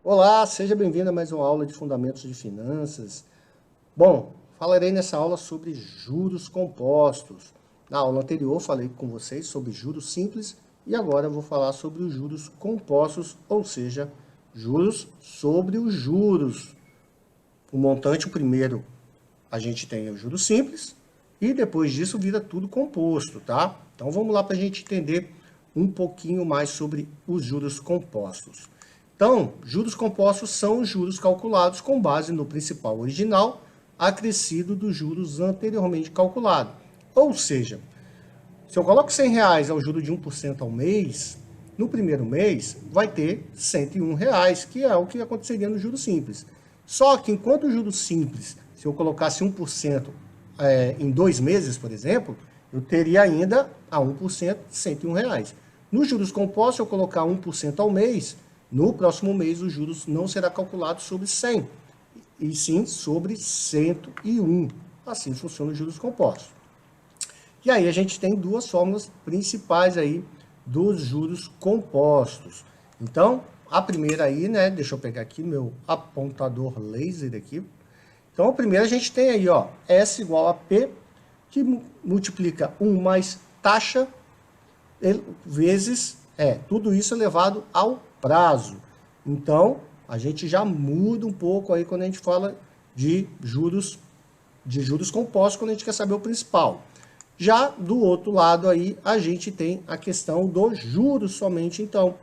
Olá, seja bem-vindo a mais uma aula de Fundamentos de Finanças. Bom, falarei nessa aula sobre juros compostos. Na aula anterior falei com vocês sobre juros simples e agora eu vou falar sobre os juros compostos, ou seja, juros sobre os juros. O montante, o primeiro, a gente tem o juros simples e depois disso vira tudo composto, tá? Então vamos lá para a gente entender um pouquinho mais sobre os juros compostos. Então, juros compostos são os juros calculados com base no principal original acrescido dos juros anteriormente calculados. Ou seja, se eu coloco R$ 100 ao juro de 1% ao mês, no primeiro mês vai ter R$ 101, que é o que aconteceria no juro simples. Só que enquanto o juro simples, se eu colocasse 1% em 2 meses, por exemplo, eu teria ainda a 1% R$ 101. Nos juros compostos, se eu colocar 1% ao mês, no próximo mês, os juros não será calculado sobre 100, e sim sobre 101. Assim funcionam os juros compostos. E aí a gente tem duas fórmulas principais aí dos juros compostos. Então, a primeira aí, né, deixa eu pegar aqui meu apontador laser aqui. Então, a primeira a gente tem aí, ó, S igual a P, que multiplica 1 mais taxa vezes, tudo isso elevado ao prazo. Então, a gente já muda um pouco aí quando a gente fala de juros compostos, quando a gente quer saber o principal. Já do outro lado aí, a gente tem a questão dos juros somente, então,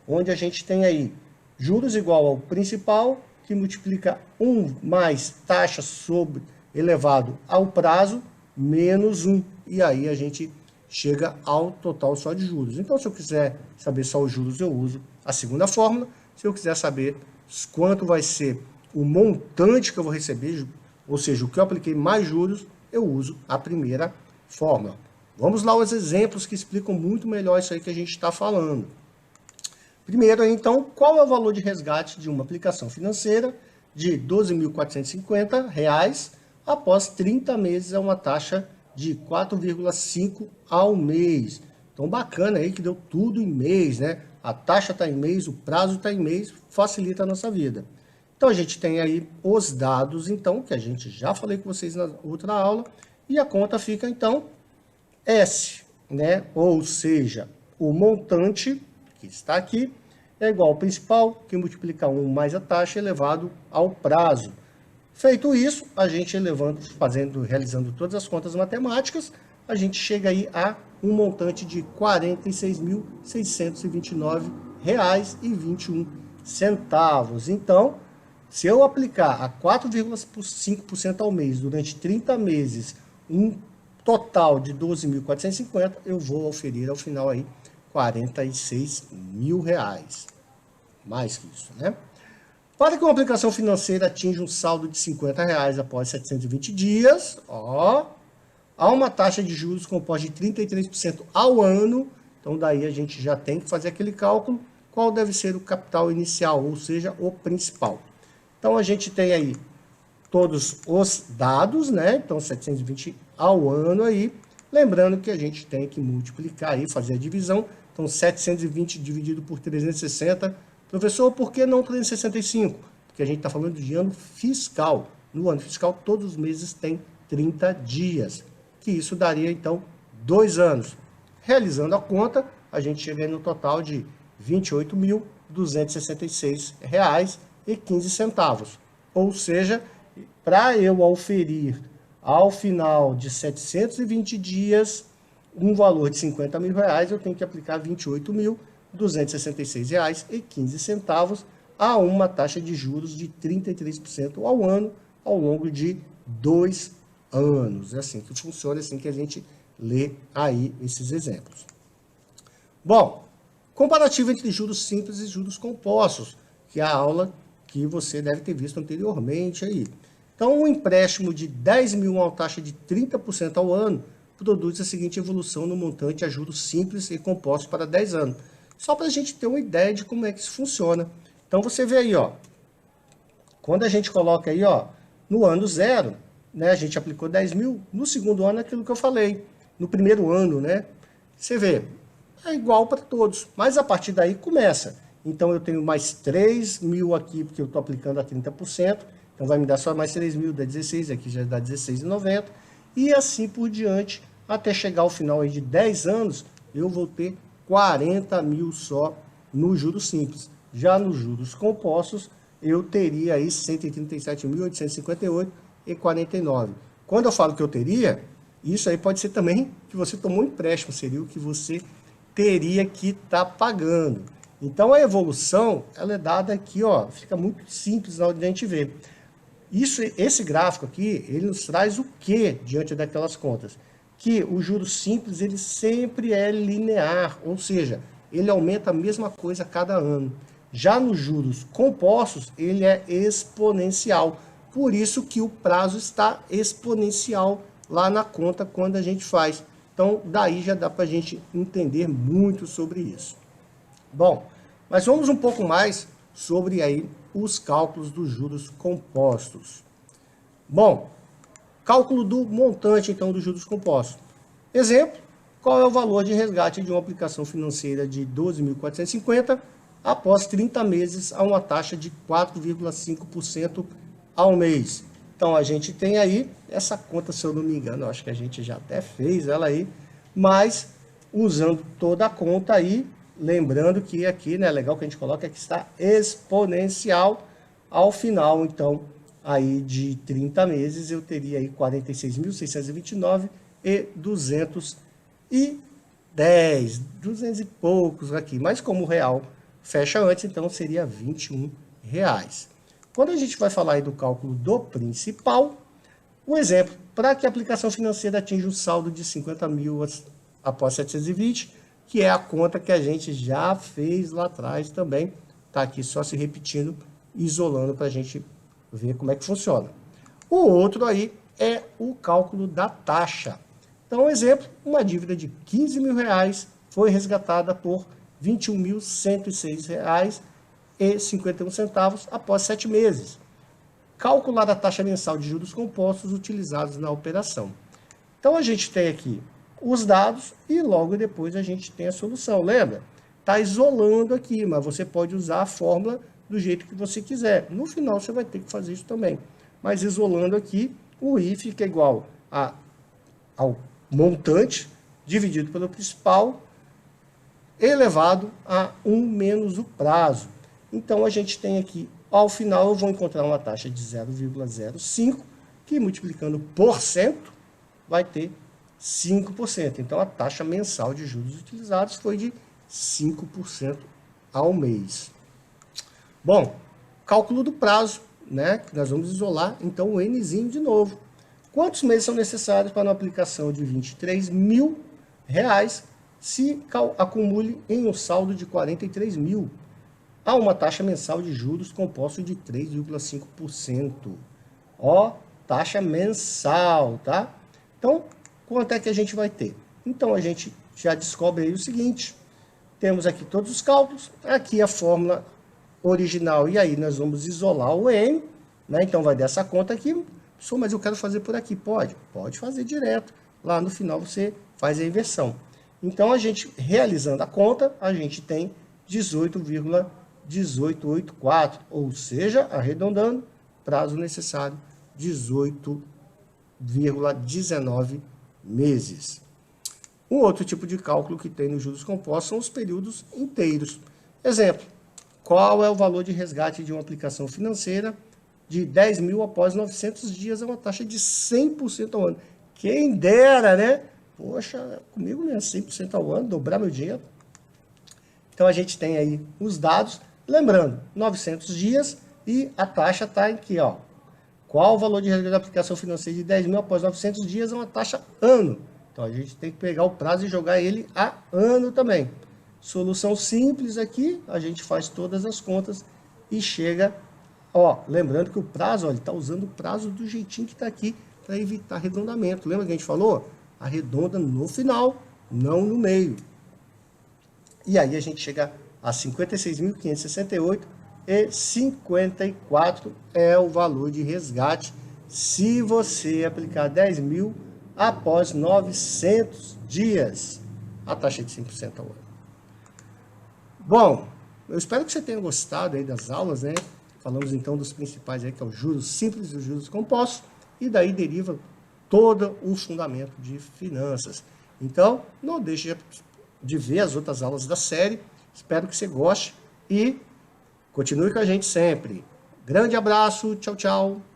onde a gente tem aí juros igual ao principal, que multiplica 1 mais taxa sobre elevado ao prazo, menos 1. E aí a gente chega ao total só de juros. Então, se eu quiser saber só os juros, eu uso a segunda fórmula. Se eu quiser saber quanto vai ser o montante que eu vou receber, ou seja, o que eu apliquei mais juros, eu uso a primeira fórmula. Vamos lá aos exemplos que explicam muito melhor isso aí que a gente está falando. Primeiro, então, qual é o valor de resgate de uma aplicação financeira de R$ 12.450 após 30 meses a uma taxa de 4,5 ao mês. Então, bacana aí que deu tudo em mês, né? A taxa está em mês, o prazo está em mês, facilita a nossa vida. Então, a gente tem aí os dados, então, que a gente já falei com vocês na outra aula, e a conta fica, então, S, né? Ou seja, o montante, que está aqui, é igual ao principal, que multiplica 1 mais a taxa elevado ao prazo. Feito isso, a gente realizando todas as contas matemáticas, a gente chega aí a um montante de R$ 46.629,21. Então, se eu aplicar a 4,5% ao mês durante 30 meses, um total de R$ 12.450, eu vou oferir ao final aí R$ 46 mil. Mais que isso, né? Para que uma aplicação financeira atinja um saldo de R$ 50 após 720 dias, há uma taxa de juros composta de 33% ao ano. Então, daí a gente já tem que fazer aquele cálculo, qual deve ser o capital inicial, ou seja, o principal. Então, a gente tem aí todos os dados, né? Então, 720 ao ano aí. Lembrando que a gente tem que multiplicar aí, fazer a divisão. Então, 720 dividido por 360. Professor, por que não 365? Porque a gente está falando de ano fiscal. No ano fiscal, todos os meses tem 30 dias. Que isso daria, então, 2 anos. Realizando a conta, a gente chega no total de R$ 28.266,15. Ou seja, para eu auferir ao final de 720 dias um valor de R$ 50 mil, eu tenho que aplicar R$ 28.266,15 a uma taxa de juros de 33% ao ano, ao longo de 2 anos. É assim que funciona, é assim que a gente lê aí esses exemplos. Bom, comparativo entre juros simples e juros compostos, que é a aula que você deve ter visto anteriormente aí. Então, um empréstimo de 10 mil a uma taxa de 30% ao ano produz a seguinte evolução no montante a juros simples e compostos para 10 anos. Só para a gente ter uma ideia de como é que isso funciona. Então, você vê aí, ó, quando a gente coloca aí, ó, no ano 0, né, a gente aplicou 10 mil, no segundo ano é aquilo que eu falei, no primeiro ano, né, você vê, é igual para todos, mas a partir daí começa. Então, eu tenho mais 3 mil aqui, porque eu estou aplicando a 30%. Então, vai me dar só mais 3 mil, dá 16, aqui já dá 16,90. E assim por diante, até chegar ao final aí de 10 anos, eu vou ter 40 mil só no juros simples. Já nos juros compostos, eu teria aí 137.858,49. Quando eu falo que eu teria, isso aí pode ser também que você tomou um empréstimo, seria o que você teria que estar pagando. Então, a evolução, ela é dada aqui, ó, fica muito simples na hora de a gente ver. Esse gráfico aqui, ele nos traz o que diante daquelas contas? Que o juros simples, ele sempre é linear, ou seja, ele aumenta a mesma coisa a cada ano. Já nos juros compostos, ele é exponencial. Por isso que o prazo está exponencial lá na conta quando a gente faz. Então, daí já dá para a gente entender muito sobre isso. Bom, mas vamos um pouco mais sobre aí os cálculos dos juros compostos. Bom, cálculo do montante, então, dos juros compostos. Exemplo, qual é o valor de resgate de uma aplicação financeira de 12.450 após 30 meses a uma taxa de 4,5% ao mês? Então, a gente tem aí essa conta, se eu não me engano, eu acho que a gente já até fez ela aí, mas usando toda a conta aí, lembrando que aqui, né, legal que a gente coloca que está exponencial ao final, então, aí de 30 meses, eu teria aí 46.629 e 210, 200 e poucos aqui, mas como o real fecha antes, então seria R$21. Quando a gente vai falar aí do cálculo do principal, um exemplo, para que a aplicação financeira atinja um saldo de 50 mil após 720, que é a conta que a gente já fez lá atrás também, está aqui só se repetindo, isolando para a gente ver como é que funciona. O outro aí é o cálculo da taxa. Então, exemplo, uma dívida de R$15 mil foi resgatada por R$21.106,51 após 7 meses. Calcular a taxa mensal de juros compostos utilizados na operação. Então, a gente tem aqui os dados e logo depois a gente tem a solução. Lembra? Está isolando aqui, mas você pode usar a fórmula do jeito que você quiser. No final, você vai ter que fazer isso também. Mas isolando aqui, o I fica igual ao montante dividido pelo principal elevado a 1 menos o prazo. Então, a gente tem aqui, ao final, eu vou encontrar uma taxa de 0,05, que multiplicando por cento, vai ter 5%. Então, a taxa mensal de juros utilizados foi de 5% ao mês. Bom, cálculo do prazo, né? Que nós vamos isolar, então, o Nzinho de novo. Quantos meses são necessários para uma aplicação de R$23 mil se acumule em um saldo de 43 mil? Há uma taxa mensal de juros composto de 3,5%. Ó, taxa mensal, tá? Então, quanto é que a gente vai ter? Então, a gente já descobre aí o seguinte. Temos aqui todos os cálculos, aqui a fórmula original, e aí nós vamos isolar o N, né? Então, vai dessa conta aqui. Mas eu quero fazer por aqui. Pode fazer direto. Lá no final você faz a inversão. Então, a gente, realizando a conta, a gente tem 18,1884, ou seja, arredondando, prazo necessário, 18,19 meses. Um outro tipo de cálculo que tem nos juros compostos são os períodos inteiros. Exemplo, qual é o valor de resgate de uma aplicação financeira de 10 mil após 900 dias a uma taxa de 100% ao ano? Quem dera, né? Poxa, comigo mesmo, 100% ao ano, dobrar meu dinheiro. Então, a gente tem aí os dados. Lembrando, 900 dias e a taxa está aqui, ó. Qual o valor de resgate da aplicação financeira de 10 mil após 900 dias é uma taxa ano. Então, a gente tem que pegar o prazo e jogar ele a ano também. Solução simples aqui, a gente faz todas as contas e chega, ó, lembrando que o prazo, ó, ele está usando o prazo do jeitinho que está aqui para evitar arredondamento. Lembra que a gente falou? Arredonda no final, não no meio. E aí a gente chega a 56.568,54 é o valor de resgate se você aplicar 10 mil após 900 dias, a taxa de 5% ao ano. Bom, eu espero que você tenha gostado aí das aulas, né? Falamos então dos principais aí, que é o juros simples e os juros compostos, e daí deriva todo o fundamento de finanças. Então, não deixe de ver as outras aulas da série. Espero que você goste e continue com a gente sempre. Grande abraço, tchau, tchau.